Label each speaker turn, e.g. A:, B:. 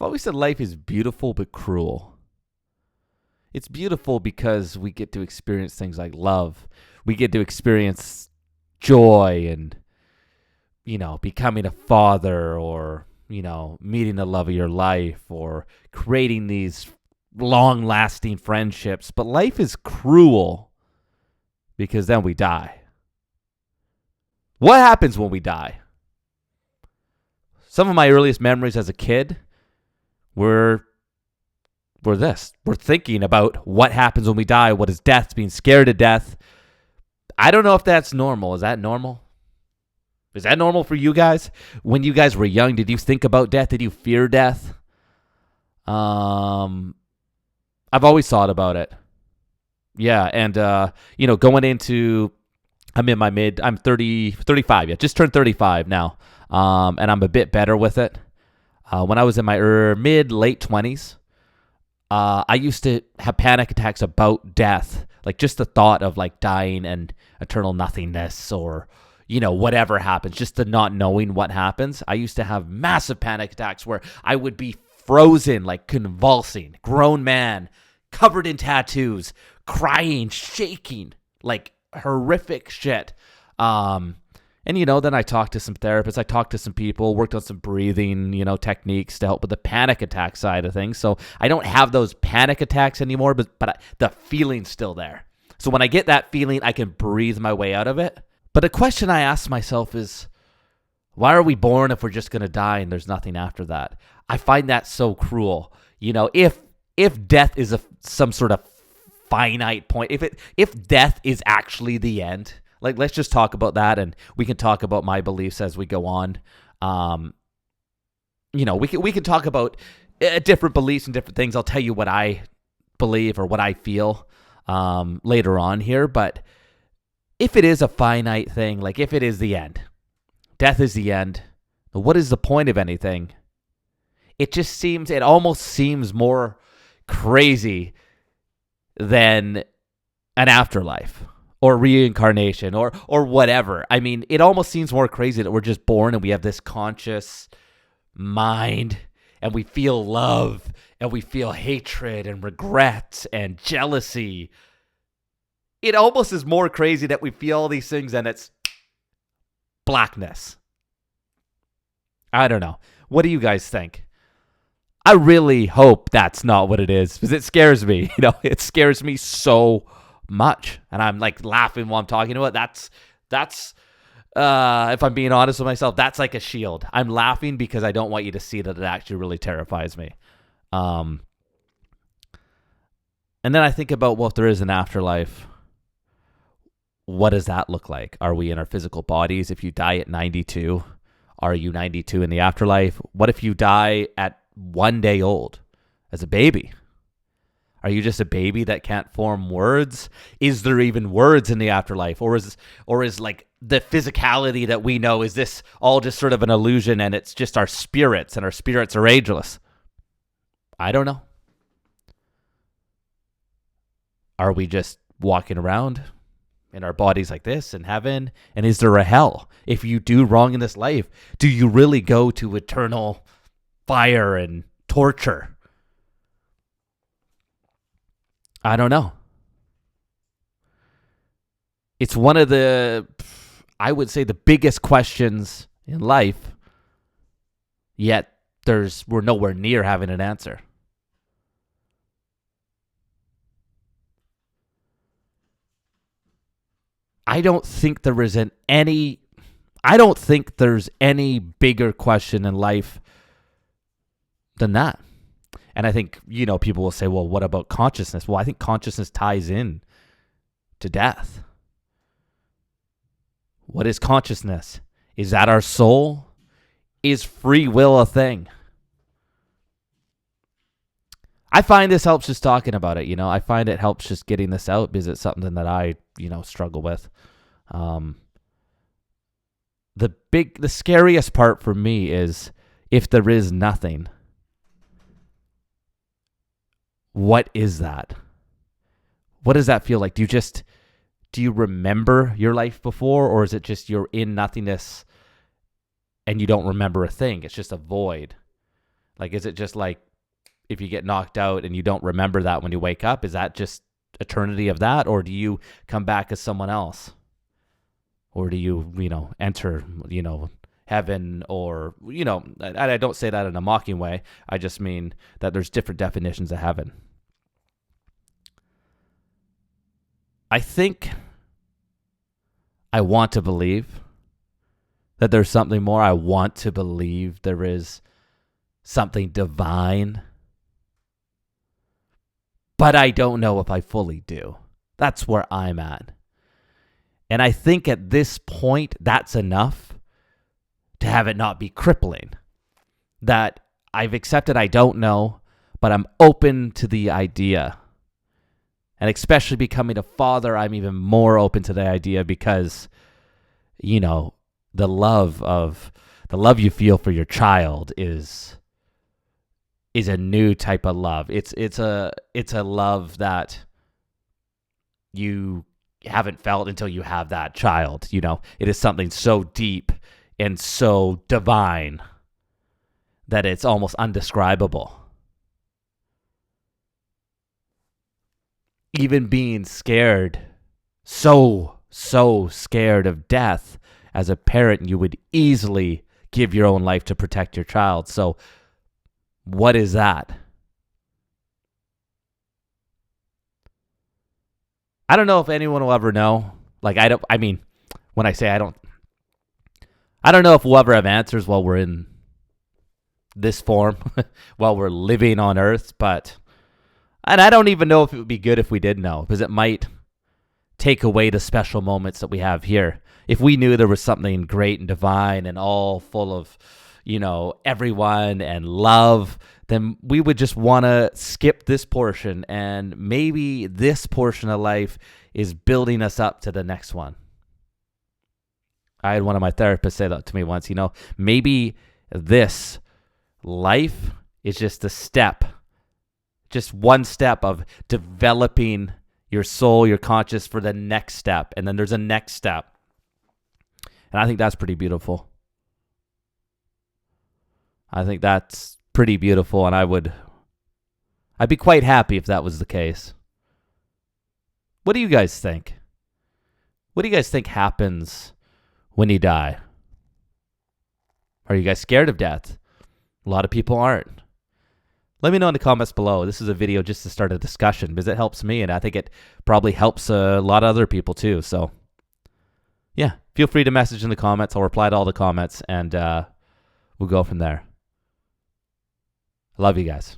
A: always said life is beautiful but cruel. It's beautiful because we get to experience things like love. We get to experience joy and, becoming a father or, meeting the love of your life or creating these long-lasting friendships. But life is cruel because then we die. What happens when we die? Some of my earliest memories as a kid were this. We're thinking about what happens when we die. What is death? Being scared to death. I don't know if that's normal. Is that normal? Is that normal for you guys? When you guys were young, did you think about death? Did you fear death? I've always thought about it. Yeah, and going into, I'm 35, yeah, just turned 35 now, and I'm a bit better with it. When I was in my late 20s, I used to have panic attacks about death, like just the thought of like dying and eternal nothingness or, whatever happens, just the not knowing what happens. I used to have massive panic attacks where I would be frozen, like convulsing, grown man, covered in tattoos, crying, shaking, like horrific shit. And, then I talked to some therapists, I talked to some people, worked on some breathing, techniques to help with the panic attack side of things. So I don't have those panic attacks anymore, but the feeling's still there. So when I get that feeling, I can breathe my way out of it. But a question I ask myself is, why are we born if we're just going to die and there's nothing after that? I find that so cruel. If death is some sort of finite point, if death is actually the end, like let's just talk about that, and we can talk about my beliefs as we go on. We can talk about different beliefs and different things. I'll tell you what I believe or what I feel later on here. But if it is a finite thing, like if it is the end, death is the end, what is the point of anything? It almost seems more crazy than an afterlife or reincarnation or whatever. I mean, it almost seems more crazy that we're just born and we have this conscious mind and we feel love and we feel hatred and regret and jealousy. It almost is more crazy that we feel all these things and it's blackness. I don't know. What do you guys think? I really hope that's not what it is because it scares me. It scares me so much. And I'm like laughing while I'm talking about it. That's if I'm being honest with myself, that's like a shield. I'm laughing because I don't want you to see that it actually really terrifies me. And then I think about, well, if there is an afterlife, what does that look like? Are we in our physical bodies? If you die at 92, are you 92 in the afterlife? What if you die at 1 day old as a baby? Are you just a baby that can't form words? Is there even words in the afterlife? Or is like the physicality that we know, is this all just sort of an illusion and it's just our spirits and our spirits are ageless? I don't know. Are we just walking around in our bodies like this in heaven? And is there a hell? If you do wrong in this life, do you really go to eternal fire and torture? I don't know. It's one of I would say the biggest questions in life, yet we're nowhere near having an answer. I don't think there's any bigger question in life than that. And I think, people will say, well, what about consciousness? Well, I think consciousness ties in to death. What is consciousness? Is that our soul? Is free will a thing? I find this helps just talking about it. I find it helps just getting this out because it's something that I, struggle with. The scariest part for me is if there is nothing. What is that? What does that feel like? Do you remember your life before, or is it just you're in nothingness and you don't remember a thing? It's just a void. Like, is it just like if you get knocked out and you don't remember that when you wake up, is that just eternity of that? Or do you come back as someone else? Or do you, enter, heaven? Or, I don't say that in a mocking way. I just mean that there's different definitions of heaven. I think I want to believe that there's something more. I want to believe there is something divine, but I don't know if I fully do. That's where I'm at. And I think at this point, that's enough to have it not be crippling. That I've accepted I don't know, but I'm open to the idea. And especially becoming a father, I'm even more open to the idea because, the love you feel for your child is a new type of love. It's a love that you haven't felt until you have that child. It is something so deep and so divine that it's almost undescribable. Even being scared, so scared of death, as a parent, you would easily give your own life to protect your child. So what is that? I don't know if anyone will ever know. Like, when I say I don't know if we'll ever have answers while we're in this form, while we're living on Earth, and I don't even know if it would be good if we did know, because it might take away the special moments that we have here. If we knew there was something great and divine and all full of, everyone and love, then we would just want to skip this portion. And maybe this portion of life is building us up to the next one. I had one of my therapists say that to me once, maybe this life is just a step, just one step of developing your soul, your conscious for the next step. And then there's a next step. And I think that's pretty beautiful. I think that's pretty beautiful. And I'd be quite happy if that was the case. What do you guys think? What do you guys think happens when you die? Are you guys scared of death? A lot of people aren't. Let me know in the comments below. This is a video just to start a discussion because it helps me, and I think it probably helps a lot of other people too. So, yeah, feel free to message in the comments. I'll reply to all the comments, and we'll go from there. I love you guys.